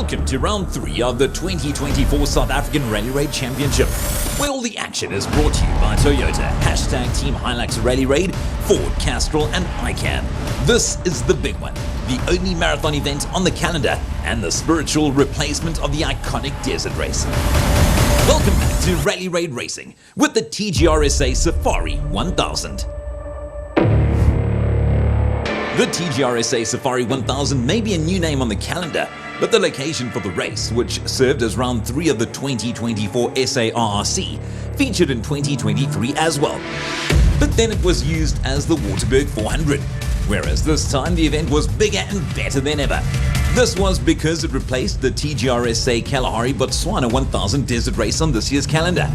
Welcome to round 3 of the 2024 South African Rally Raid Championship, where all the action is brought to you by Toyota, Team Hilux Rally Raid, Ford, Castrol and ICANN. This is the big one, the only marathon event on the calendar and the spiritual replacement of the iconic desert race. Welcome back to Rally Raid Racing with the TGRSA Safari 1000. The TGRSA Safari 1000 may be a new name on the calendar, but the location for the race, which served as round 3 of the 2024 SARRC, featured in 2023 as well. But then it was used as the Waterberg 400, whereas this time the event was bigger and better than ever. This was because it replaced the TGRSA Kalahari Botswana 1000 desert race on this year's calendar,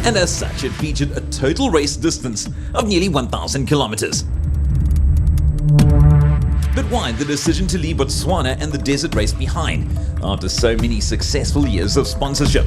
and as such it featured a total race distance of nearly 1,000 kilometers. But why the decision to leave Botswana and the desert race behind after so many successful years of sponsorship?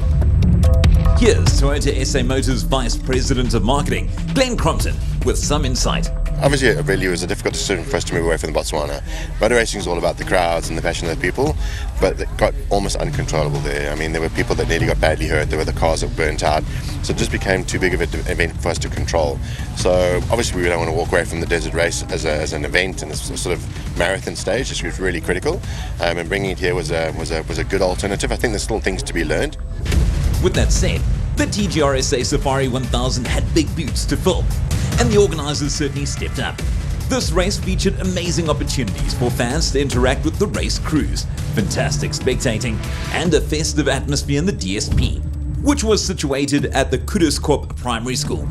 Here's Toyota SA Motors Vice President of Marketing, Glenn Crompton, with some insight. Obviously, it really was a difficult decision for us to move away from Botswana. Motor racing is all about the crowds and the passion of the people, but it got almost uncontrollable there. I mean, there were people that nearly got badly hurt, there were the cars that burnt out, so it just became too big of an event for us to control. So obviously we don't want to walk away from the desert race as an event and a sort of marathon stage. This was really critical, and bringing it here was a good alternative. I think there's still things to be learned. With that said, the TGRSA Safari 1000 had big boots to fill, and the organisers certainly stepped up. This race featured amazing opportunities for fans to interact with the race crews, fantastic spectating, and a festive atmosphere in the DSP, which was situated at the Kuduskorp Primary School.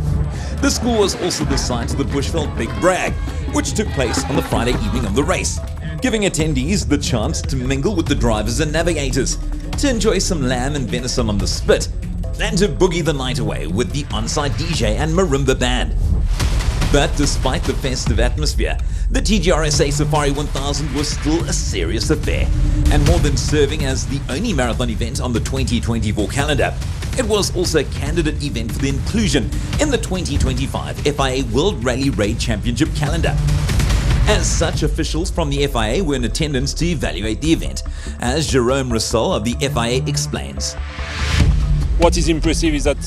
The school was also the site of the Bushveld Big Brag, which took place on the Friday evening of the race, giving attendees the chance to mingle with the drivers and navigators, to enjoy some lamb and venison on the spit, and to boogie the night away with the on-site DJ and marimba band. But despite the festive atmosphere, the TGRSA Safari 1000 was still a serious affair, and more than serving as the only marathon event on the 2024 calendar, it was also a candidate event for the inclusion in the 2025 FIA World Rally Raid Championship calendar. As such, officials from the FIA were in attendance to evaluate the event, as Jerome Russell of the FIA explains. What is impressive is that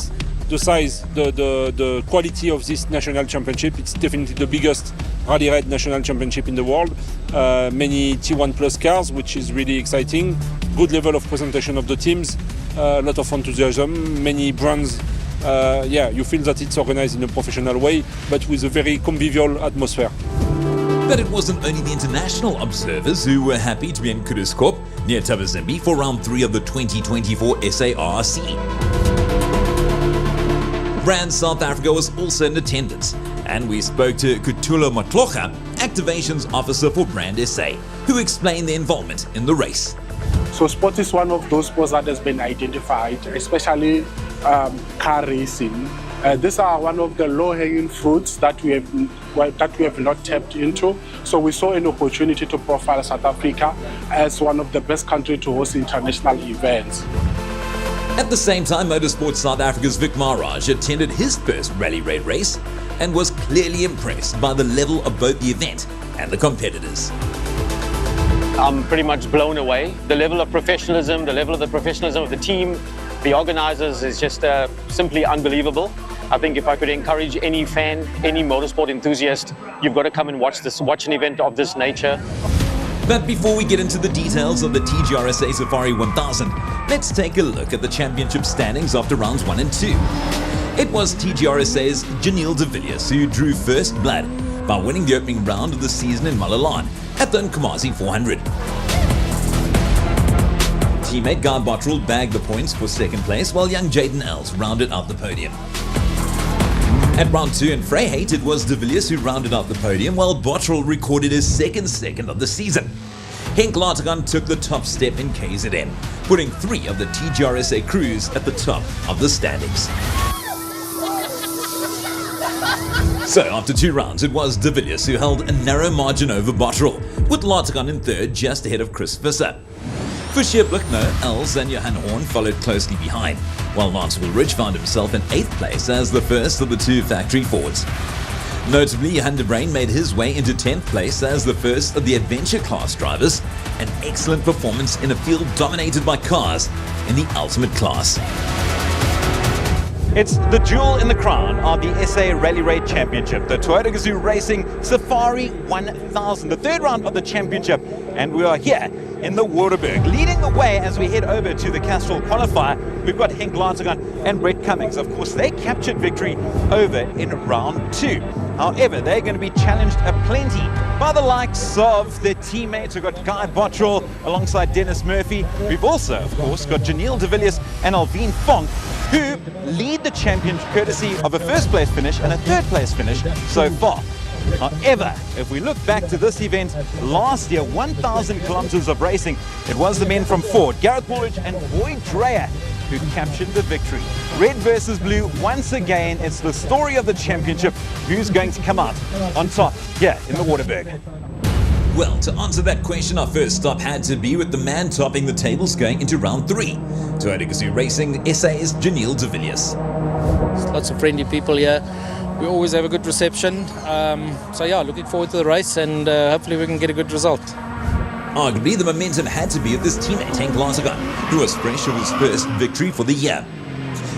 the size, the quality of this national championship. It's definitely the biggest rally raid national championship in the world. Many T1 Plus cars, which is really exciting. Good level of presentation of the teams. A lot of enthusiasm, many brands. You feel that it's organized in a professional way, but with a very convivial atmosphere. But it wasn't only the international observers who were happy to be in Kuduskorp near Thabazimbi for round 3 of the 2024 SARRC. Brand South Africa was also in attendance, and we spoke to Kutulo Matlocha, Activations Officer for Brand SA, who explained their involvement in the race. So sport is one of those sports that has been identified, especially car racing. These are one of the low-hanging fruits that we have not tapped into. So we saw an opportunity to profile South Africa as one of the best countries to host international events. At the same time, Motorsport South Africa's Vic Maharaj attended his first Rally Raid race and was clearly impressed by the level of both the event and the competitors. I'm pretty much blown away. The level of professionalism, of the team, the organizers is just simply unbelievable. I think if I could encourage any fan, any motorsport enthusiast, you've got to come and watch an event of this nature. But before we get into the details of the TGRSA Safari 1000, let's take a look at the championship standings after rounds 1 and 2. It was TGRSA's Janelle de Villiers who drew first blood by winning the opening round of the season in Malalan at the Nkomazi 400. Teammate Guy Bottrell bagged the points for second place, while young Jaden Els rounded out the podium. At round 2 in Vryheid, it was de Villiers who rounded out the podium, while Bottrell recorded his second of the season. Henk Lategan took the top step in KZN, putting 3 of the TGRSA crews at the top of the standings. So after 2 rounds, it was de Villiers who held a narrow margin over Bottrell, with Lategan in third just ahead of Chris Visser. For Sheerblichno, Els and Johan Horn followed closely behind, while Lance Woolridge found himself in 8th place as the first of the 2 factory Fords. Notably, Hunterbrain made his way into 10th place as the first of the adventure class drivers, an excellent performance in a field dominated by cars in the ultimate class. It's the jewel in the crown of the SA Rally Raid Championship, the Toyota Gazoo Racing Safari 1000, the third round of the championship, and we are here in the Waterberg. Leading the way as we head over to the Castrol qualifier, we've got Henk Lategan and Brett Cummings. Of course, they captured victory over in round 2. However, they're going to be challenged aplenty by the likes of their teammates. We've got Guy Bottrell alongside Dennis Murphy. We've also, of course, got Janelle de Villiers and Alvin Fonk, who lead the championship courtesy of a first place finish and a third place finish so far. However, if we look back to this event last year, 1,000 kilometers of racing, it was the men from Ford, Gareth Woolridge and Boyd Dreyer, who captured the victory. Red versus blue, once again, it's the story of the championship. Who's going to come out on top here in the Waterberg? Well, to answer that question, our first stop had to be with the man topping the tables going into round 3. Toyota Gazoo Racing SA's Janelle de Villiers. Lots of friendly people here. We always have a good reception. So yeah, looking forward to the race, and hopefully we can get a good result. Arguably, the momentum had to be with his teammate Henk Lategan, who was fresh of his first victory for the year.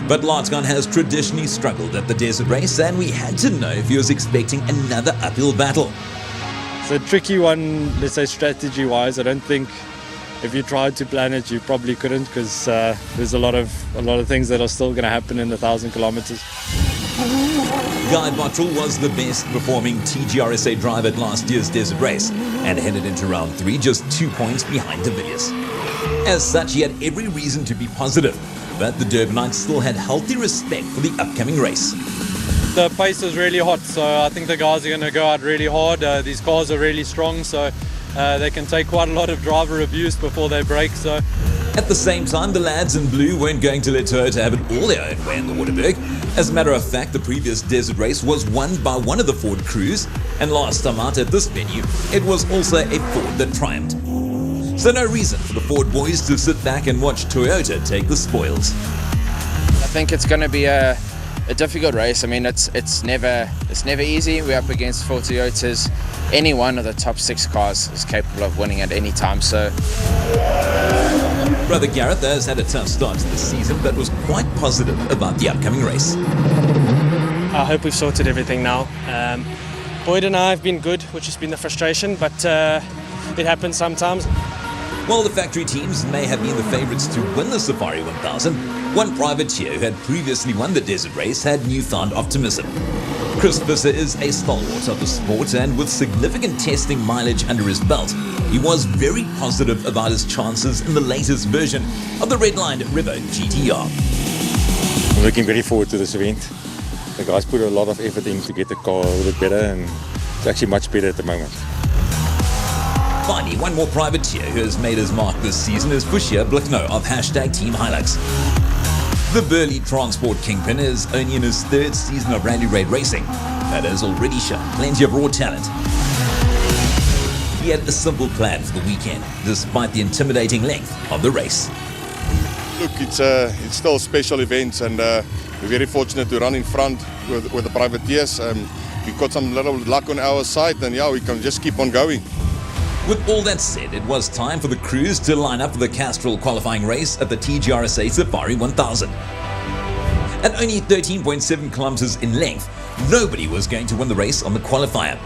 But Lategan has traditionally struggled at the desert race, and we had to know if he was expecting another uphill battle. It's a tricky one, let's say strategy-wise. I don't think if you tried to plan it, you probably couldn't, because there's a lot of things that are still going to happen in the 1,000 kilometers. Guy Bottrell was the best performing TGRSA driver at last year's desert race and headed into round 3 just 2 points behind de Villiers. As such, he had every reason to be positive, but the Durbanites still had healthy respect for the upcoming race. The pace is really hot, so I think the guys are going to go out really hard. These cars are really strong, so they can take quite a lot of driver abuse before they break. So At the same time, the lads in blue weren't going to let Toyota have it all their own way in the Waterberg. As a matter of fact, the previous desert race was won by one of the Ford crews, and last time out at this venue, it was also a Ford that triumphed. So no reason for the Ford boys to sit back and watch Toyota take the spoils. I think it's going to be a difficult race. I mean, it's never easy. We're up against 4 Toyotas. Any one of the top 6 cars is capable of winning at any time. So, Brother Gareth has had a tough start to the season, but was quite positive about the upcoming race. I hope we've sorted everything now. Boyd and I have been good, which has been the frustration, but it happens sometimes. While the factory teams may have been the favourites to win the Safari 1000, one privateer who had previously won the desert race had newfound optimism. Chris Visser is a stalwart of the sport, and with significant testing mileage under his belt, he was very positive about his chances in the latest version of the Redline River GTR. I'm looking very forward to this event. The guys put a lot of effort in to get the car a little bit better, and it's actually much better at the moment. Finally, one more privateer who has made his mark this season is Fushia Blickno of #Team Hilux. The Burley Transport Kingpin is only in his 3rd season of Rally Raid racing, but has already shown plenty of raw talent. He had a simple plan for the weekend, despite the intimidating length of the race. Look, it's still a special event, and we're very fortunate to run in front with the privateers. We've got some little luck on our side, and yeah, we can just keep on going. With all that said, it was time for the crews to line up for the Castrol qualifying race at the TGRSA Safari 1000. At only 13.7 kilometers in length, nobody was going to win the race on the qualifier.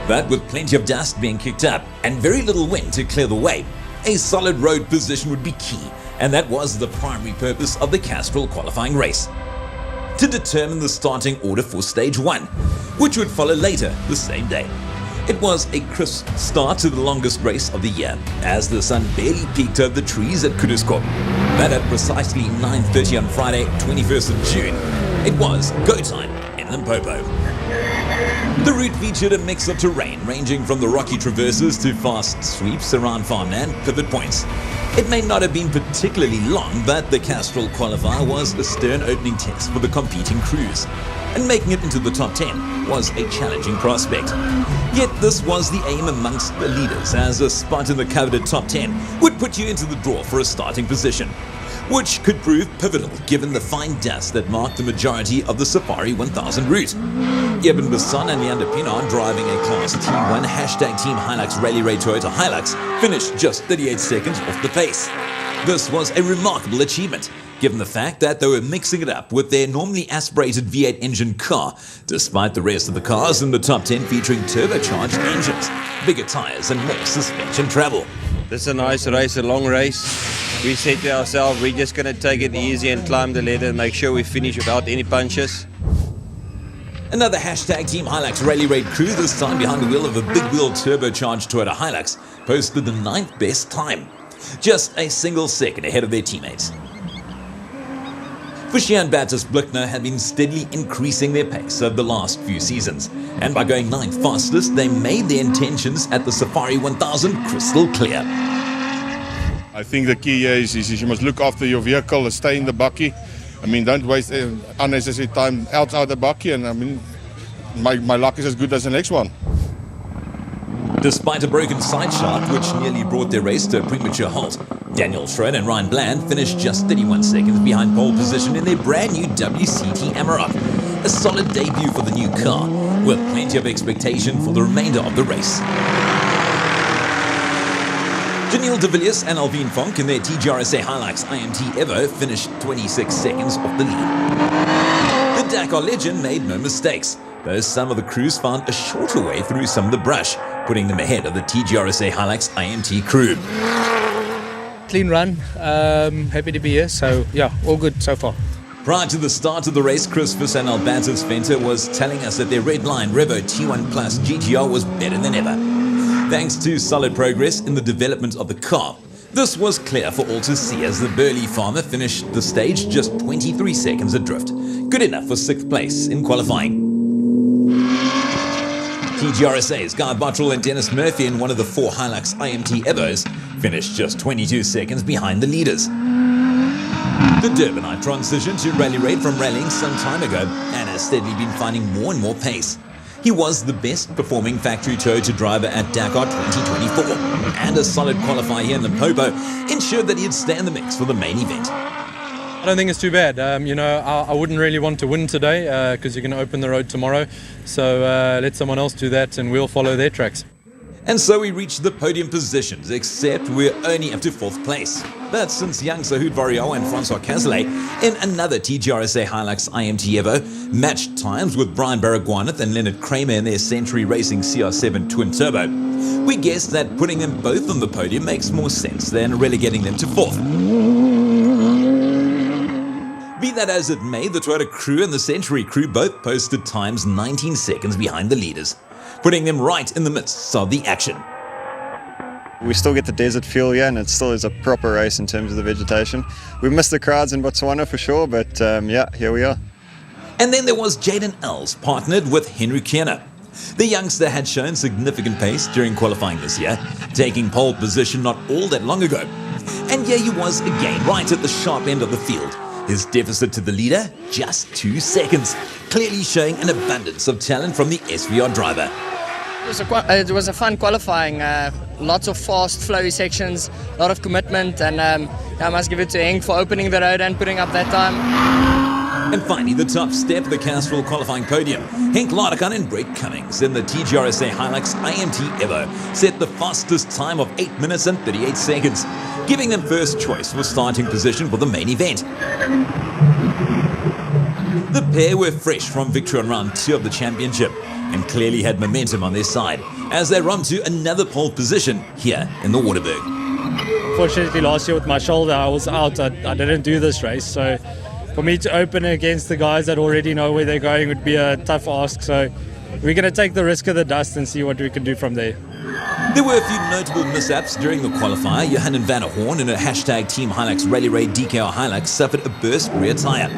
But with plenty of dust being kicked up and very little wind to clear the way, a solid road position would be key, and that was the primary purpose of the Castrol qualifying race. To determine the starting order for Stage 1, which would follow later the same day. It was a crisp start to the longest race of the year, as the sun barely peeked over the trees at Kuduskorp. But at precisely 9:30 on Friday, 21st of June, it was go time in Limpopo. The route featured a mix of terrain ranging from the rocky traverses to fast sweeps around farmland pivot points. It may not have been particularly long, but the Castrol qualifier was a stern opening test for the competing crews, and making it into the top 10 was a challenging prospect. Yet this was the aim amongst the leaders, as a spot in the coveted top 10 would put you into the draw for a starting position, which could prove pivotal given the fine dust that marked the majority of the Safari 1000 route. Eben Basson and Leander Pinard driving a Class T1 hashtag Team Hilux Rally Raid Toyota Hilux finished just 38 seconds off the pace. This was a remarkable achievement, given the fact that they were mixing it up with their normally aspirated V8 engine car, despite the rest of the cars in the top 10 featuring turbocharged engines, bigger tires and more suspension travel. This is a nice race, a long race. We said to ourselves, we're just going to take it easy and climb the ladder and make sure we finish without any punches. Another hashtag Team Hilux Rally Raid crew, this time behind the wheel of a big wheel turbocharged Toyota Hilux, posted the 9th best time, just a single second ahead of their teammates. Fushian Batis Blickner had been steadily increasing their pace over the last few seasons, and by going 9th fastest, they made their intentions at the Safari 1000 crystal clear. I think the key here is you must look after your vehicle and stay in the bucky. I mean, don't waste unnecessary time outside the bucky, and I mean, my luck is as good as the next one. Despite a broken side shaft which nearly brought their race to a premature halt, Daniel Schroen and Ryan Bland finished just 31 seconds behind pole position in their brand new WCT Amarok. A solid debut for the new car, with plenty of expectation for the remainder of the race. Janelle de Villiers and Alvin Fonk in their TGRSA Hilux IMT Evo finished 26 seconds off the lead. The Dakar legend made no mistakes, though some of the crews found a shorter way through some of the brush, putting them ahead of the TGRSA Hilux IMT crew. Clean run, happy to be here, so yeah, all good so far. Prior to the start of the race, Chris Fuss and Albertus Venter was telling us that their red line Revo T1 Plus GTR was better than ever, thanks to solid progress in the development of the car. This was clear for all to see as the burly farmer finished the stage just 23 seconds adrift, good enough for 6th place in qualifying. TGRSA's Guy Bottrell and Dennis Murphy in one of the 4 Hilux IMT Evos finished just 22 seconds behind the leaders. The Durbanite transitioned to Rally Raid from rallying some time ago and has steadily been finding more and more pace. He was the best performing factory Toyota driver at Dakar 2024, and a solid qualifier here in Limpopo ensured that he'd stay in the mix for the main event. I don't think it's too bad. I wouldn't really want to win today because you're going to open the road tomorrow. So let someone else do that and we'll follow their tracks. And so we reached the podium positions, except we're only up to 4th place. That's since young Sahud Variawa and Francois Cazelet in another TGRSA Hilux IMT Evo matched times with Brian Baragwanath and Leonard Kramer in their Century Racing CR7 Twin Turbo. We guess that putting them both on the podium makes more sense than relegating them to 4th. Be that as it may, the Toyota crew and the Century crew both posted times 19 seconds behind the leaders, putting them right in the midst of the action. We still get the desert feel here, and it still is a proper race in terms of the vegetation. We missed the crowds in Botswana for sure, but yeah, here we are. And then there was Jaden Els, partnered with Henry Kierna. The youngster had shown significant pace during qualifying this year, taking pole position not all that long ago. And here he was again, right at the sharp end of the field. His deficit to the leader, just 2 seconds, clearly showing an abundance of talent from the SVR driver. It was a fun qualifying, lots of fast, flowy sections, a lot of commitment, and I must give it to Henk for opening the road and putting up that time. And finally, the top step of the Castrol qualifying podium. Henk Lardekan and Brett Cummings in the TGRSA Hilux IMT Evo set the fastest time of 8 minutes and 38 seconds, giving them first choice for starting position for the main event. The pair were fresh from victory on round 2 of the championship and clearly had momentum on their side as they run to another pole position here in the Waterberg. Fortunately, last year with my shoulder, I was out. I didn't do this race, so for me to open against the guys that already know where they're going would be a tough ask. So we're going to take the risk of the dust and see what we can do from there. There were a few notable mishaps during the qualifier. Johannes van der Horn in a hashtag Team Hilux Rally Raid DKR Hilux suffered a burst rear tyre,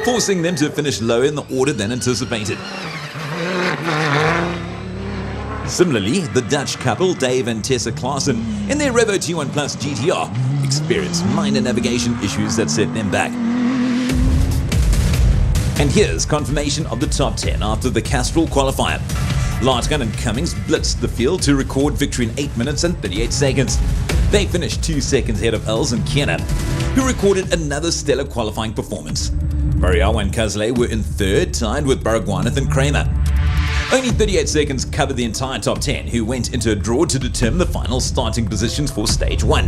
forcing them to finish lower in the order than anticipated. Similarly, the Dutch couple Dave and Tessa Klaassen in their Revo T1 Plus GTR experienced minor navigation issues that set them back. And here's confirmation of the top 10 after the Castrol qualifier. Lartgun and Cummings blitzed the field to record victory in 8 minutes and 38 seconds. They finished 2 seconds ahead of Els and Kierna, who recorded another stellar qualifying performance. Variawa and Cazelet were in 3rd, tied with Baragwanath and Kramer. Only 38 seconds covered the entire top 10, who went into a draw to determine the final starting positions for Stage 1.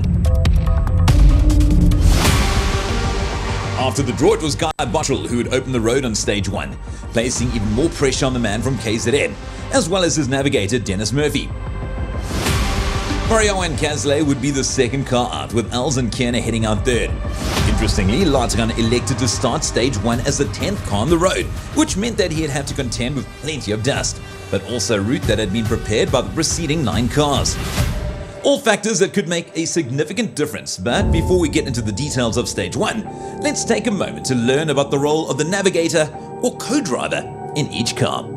After the draw, it was Guy Bottrell who would open the road on Stage 1, placing even more pressure on the man from KZN, as well as his navigator Dennis Murphy. Mariao and Casley would be the second car out, with Els and Kierna heading out third. Interestingly, Lartigan elected to start Stage 1 as the 10th car on the road, which meant that he'd have to contend with plenty of dust, but also a route that had been prepared by the preceding 9 cars. All factors that could make a significant difference, but before we get into the details of Stage 1, let's take a moment to learn about the role of the navigator or co-driver in each car.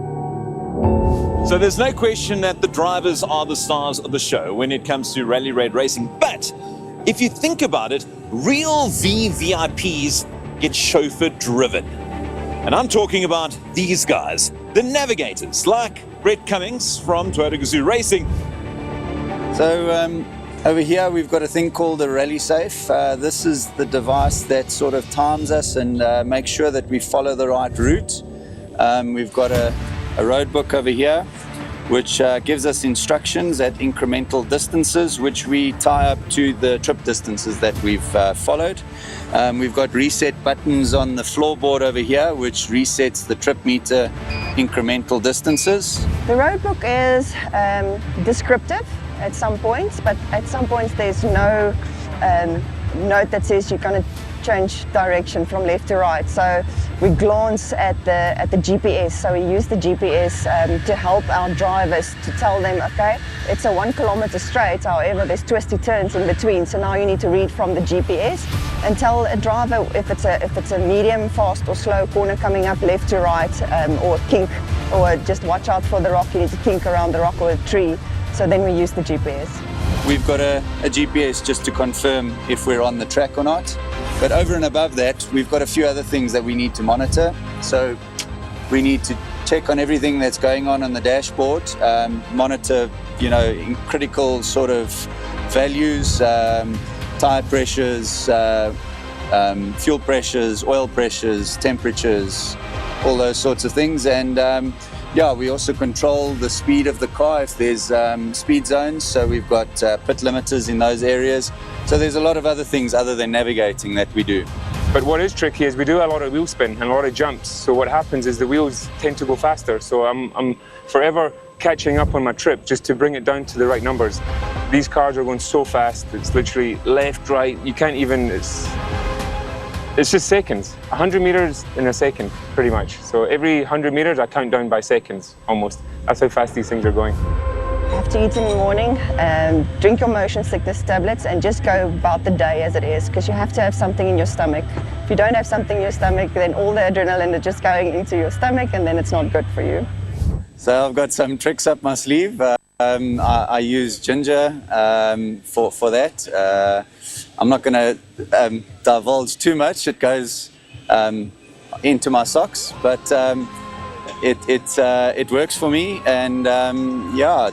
So there's no question that the drivers are the stars of the show when it comes to Rally Raid racing, but if you think about it, real VVIPs get chauffeur driven. And I'm talking about these guys, the navigators, like Brett Cummings from Toyota Gazoo Racing. So over here we've got a thing called a Rally Safe. This is the device that sort of times us and makes sure that we follow the right route. We've got a road book over here which gives us instructions at incremental distances which we tie up to the trip distances that we've followed. We've got reset buttons on the floorboard over here which resets the trip meter incremental distances. The road book is descriptive at some points, but at some points there's no note that says you're going to change direction from left to right. So we glance at the GPS. So we use the GPS to help our drivers to tell them, okay, it's a 1 kilometer straight. However, there's twisty turns in between. So now you need to read from the GPS and tell a driver if it's a medium, fast or slow corner coming up left to right, or kink, or just watch out for the rock. You need to kink around the rock or a tree. So then we use the GPS. We've got a GPS just to confirm if we're on the track or not. But over and above that, we've got a few other things that we need to monitor. So we need to check on everything that's going on the dashboard, monitor, critical sort of values, tire pressures, fuel pressures, oil pressures, temperatures, all those sorts of things. And yeah, we also control the speed of the car if there's speed zones. So we've got pit limiters in those areas. So there's a lot of other things other than navigating that we do. But what is tricky is we do a lot of wheel spin and a lot of jumps. So what happens is the wheels tend to go faster. So I'm forever catching up on my trip just to bring it down to the right numbers. These cars are going so fast. It's literally left, right. You can't even, it's just seconds. 100 meters in a second, pretty much. So every 100 meters, I count down by seconds, almost. That's how fast these things are going. You have to eat in the morning, drink your motion sickness tablets, and just go about the day as it is, because you have to have something in your stomach. If you don't have something in your stomach, then all the adrenaline is just going into your stomach, and then it's not good for you. So I've got some tricks up my sleeve. I use ginger for that. I'm not going to divulge too much. It goes into my socks, but it works for me. And yeah,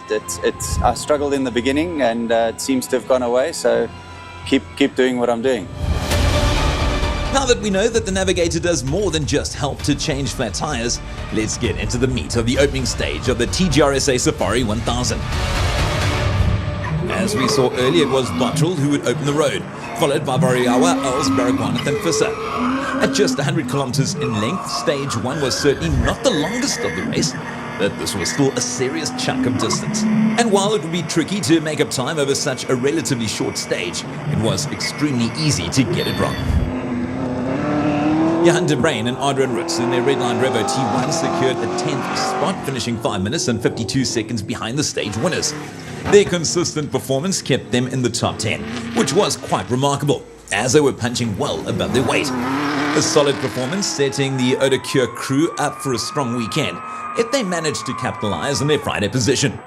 I struggled in the beginning, and it seems to have gone away. So keep doing what I'm doing. Now that we know that the navigator does more than just help to change flat tires, let's get into the meat of the opening stage of the TGRSA Safari 1000. As we saw earlier, it was Bottrell who would open the road, followed by Bariawa, Els, Baragwanath and Visser. At just 100 kilometers in length, stage 1 was certainly not the longest of the race, but this was still a serious chunk of distance. And while it would be tricky to make up time over such a relatively short stage, it was extremely easy to get it wrong. Johan de Bruyn and Adrian Roots in their Redline Revo T1 secured a 10th spot, finishing 5 minutes and 52 seconds behind the stage winners. Their consistent performance kept them in the top 10, which was quite remarkable, as they were punching well above their weight. A solid performance setting the Odacure crew up for a strong weekend, if they managed to capitalize on their Friday position.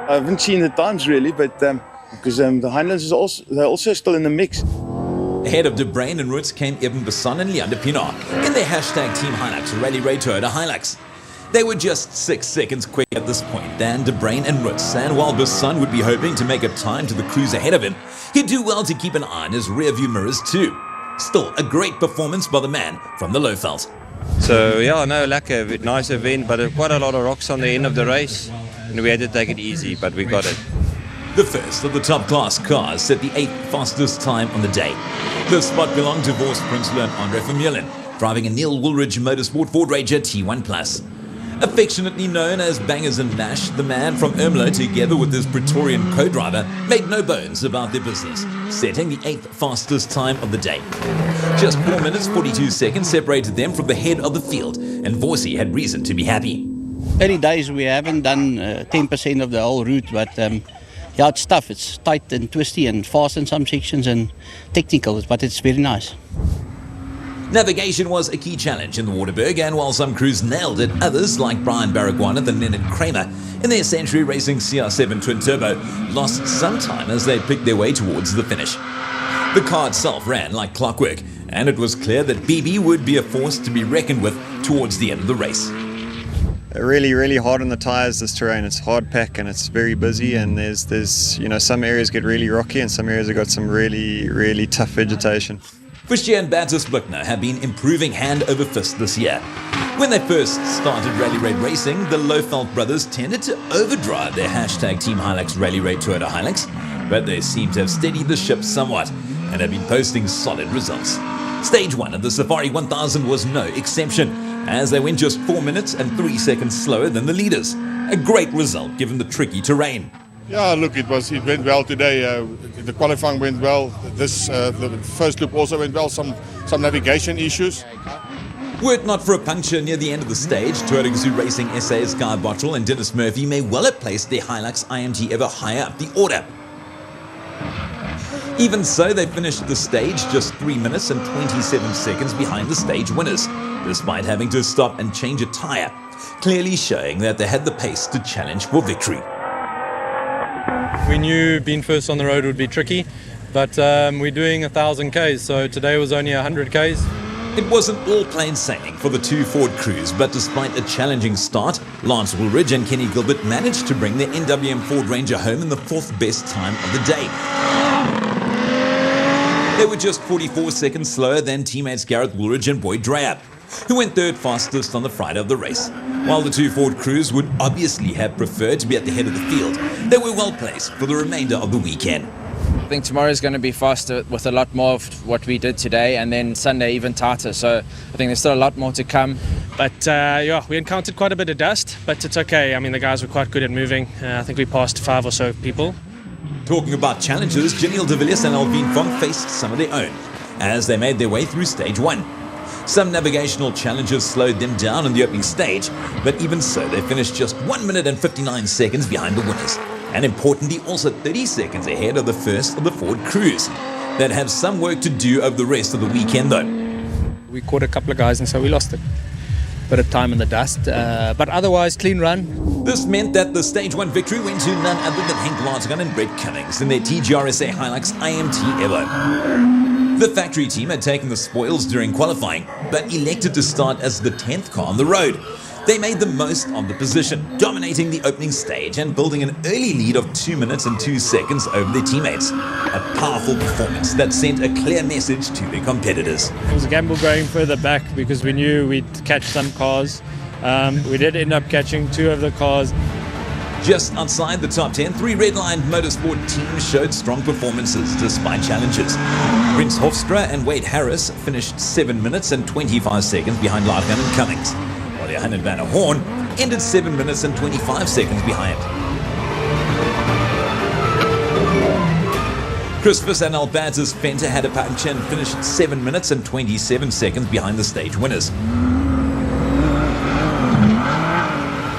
I haven't seen the times really, but because the Highlands they're also still in the mix. Ahead of de Bruyn and Roots came Eben Besson and Leander Pinard in their hashtag Team Hilux Rally Raid Toyota Hilux. They were just 6 seconds quicker at this point than de Bruyn and Roots, and while Besson would be hoping to make up time to the crews ahead of him, he'd do well to keep an eye on his rearview mirrors too. Still, a great performance by the man from the Lowveld. So yeah, no, like a nice event, but quite a lot of rocks on the end of the race, and we had to take it easy, but we got it. The first of the top-class cars set the 8th fastest time on the day. The spot belonged to Vos Prinsloo and Andre Vermeulen, driving a Neil Woolridge Motorsport Ford Ranger T1 Plus. Affectionately known as Bangers and Nash, the man from Ermelo, together with his Praetorian co-driver, made no bones about their business, setting the 8th fastest time of the day. Just 4 minutes 42 seconds separated them from the head of the field, and Vorsey had reason to be happy. Early days we haven't done 10% of the whole route, but yeah, it's tough. It's tight and twisty and fast in some sections and technical, but it's very nice. Navigation was a key challenge in the Waterberg, and while some crews nailed it, others, like Brian Baragwana and Leonard Kramer, in their Century Racing CR7 Twin Turbo, lost some time as they picked their way towards the finish. The car itself ran like clockwork, and it was clear that BB would be a force to be reckoned with towards the end of the race. Really hard on the tyres, this terrain. It's hard pack and it's very busy, and there's you know, some areas get really rocky and some areas have got some really tough vegetation. Fischer and Bertus Buchner have been improving hand over fist this year. When they first started Rally Raid racing, the Lofeld brothers tended to overdrive their hashtag Team Hilux Rally Raid Toyota Hilux, but they seem to have steadied the ship somewhat and have been posting solid results. Stage 1 of the Safari 1000 was no exception, as they went just 4 minutes and 3 seconds slower than the leaders. A great result given the tricky terrain. Yeah, look, it went well today. The qualifying went well. The first loop also went well. Some navigation issues. Were it not for a puncture near the end of the stage, Toyota Gazoo Racing SA's Guy Bottrell and Dennis Murphy may well have placed their Hilux IMT ever higher up the order. Even so, they finished the stage just 3 minutes and 27 seconds behind the stage winners, despite having to stop and change a tyre, clearly showing that they had the pace to challenge for victory. We knew being first on the road would be tricky, but we're doing 1,000 Ks, so today was only 100 Ks. It wasn't all plain sailing for the two Ford crews, but despite a challenging start, Lance Woolridge and Kenny Gilbert managed to bring their NWM Ford Ranger home in the 4th best time of the day. They were just 44 seconds slower than teammates Gareth Woolridge and Boyd Dreyer, who went 3rd fastest on the Friday of the race. While the two Ford crews would obviously have preferred to be at the head of the field, they were well placed for the remainder of the weekend. I think tomorrow is going to be faster with a lot more of what we did today, and then Sunday even tighter, so I think there's still a lot more to come. But yeah, we encountered quite a bit of dust, but it's okay. I mean, the guys were quite good at moving. I think we passed 5 or so people. Talking about challenges, Janelle de Villiers and Alvin Fong faced some of their own as they made their way through stage 1. Some navigational challenges slowed them down in the opening stage, but even so, they finished just 1 minute and 59 seconds behind the winners, and importantly also 30 seconds ahead of the first of the Ford crews that have some work to do over the rest of the weekend though. We caught a couple of guys and so we lost it. Bit of time in the dust, but otherwise clean run. This meant that the stage 1 victory went to none other than Henk Latergan and Brett Cummings in their TGRSA Hilux IMT Evo. The factory team had taken the spoils during qualifying, but elected to start as the 10th car on the road. They made the most of the position, dominating the opening stage and building an early lead of 2 minutes and 2 seconds over their teammates. A powerful performance that sent a clear message to their competitors. It was a gamble going further back because we knew we'd catch some cars. We did end up catching 2 of the cars. Just outside the top 10, 3 Redline Motorsport teams showed strong performances despite challenges. Prince Hofstra and Wade Harris finished 7 minutes and 25 seconds behind Latergan and Cummings, while Johannes van der Hoorn ended 7 minutes and 25 seconds behind. Chris Viss and Albertus Venter had a puncture and finished 7 minutes and 27 seconds behind the stage winners.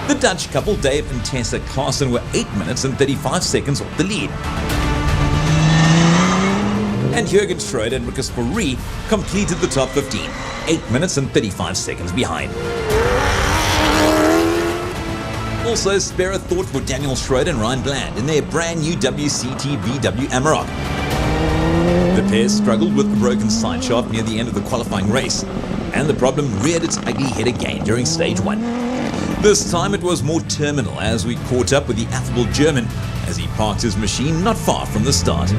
The Dutch couple, Dave and Tessa Klaassen, were 8 minutes and 35 seconds off the lead. And Jürgen Schroeder and Rikus Fourie completed the top 15, 8 minutes and 35 seconds behind. Also, spare a thought for Daniel Schroeder and Ryan Bland in their brand new WCT VW Amarok. The pair struggled with the broken sideshaft near the end of the qualifying race, and the problem reared its ugly head again during stage 1. This time it was more terminal as we caught up with the affable German as he parked his machine not far from the start.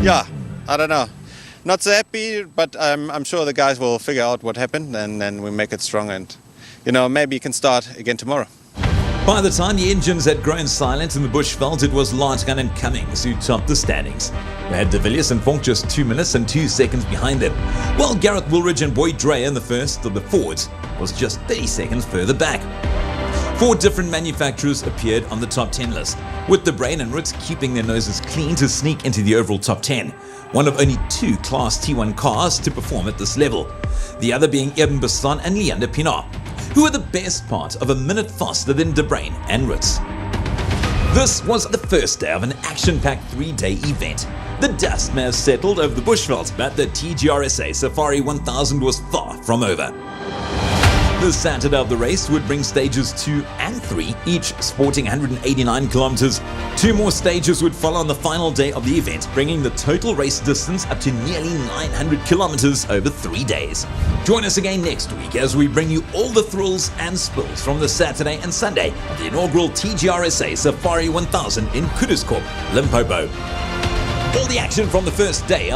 Yeah, I don't know. Not so happy, but I'm sure the guys will figure out what happened and then we make it strong and, maybe you can start again tomorrow. By the time the engines had grown silent in the Bushveld, it was Lartgun and Cummings who topped the standings. We had De Villiers and Vonk just 2 minutes and 2 seconds behind them, while Gareth Woolridge and Boyd Dreyer, the first of the Fords, was just 30 seconds further back. 4 different manufacturers appeared on the top 10 list, with De Bruyn and Roots keeping their noses clean to sneak into the overall top 10, one of only 2 Class T1 cars to perform at this level, the other being Eben Basson and Leander Pinot, who were the best part of a minute faster than De Bruyn and Roots. This was the first day of an action-packed 3-day event. The dust may have settled over the Bushveld, but the TGRSA Safari 1000 was far from over. The Saturday of the race would bring stages 2 and 3, each sporting 189 kilometers. 2 more stages would follow on the final day of the event, bringing the total race distance up to nearly 900 kilometers over 3 days. Join us again next week as we bring you all the thrills and spills from the Saturday and Sunday of the inaugural TGRSA Safari 1000 in Kuduskorp, Limpopo. All the action from the first day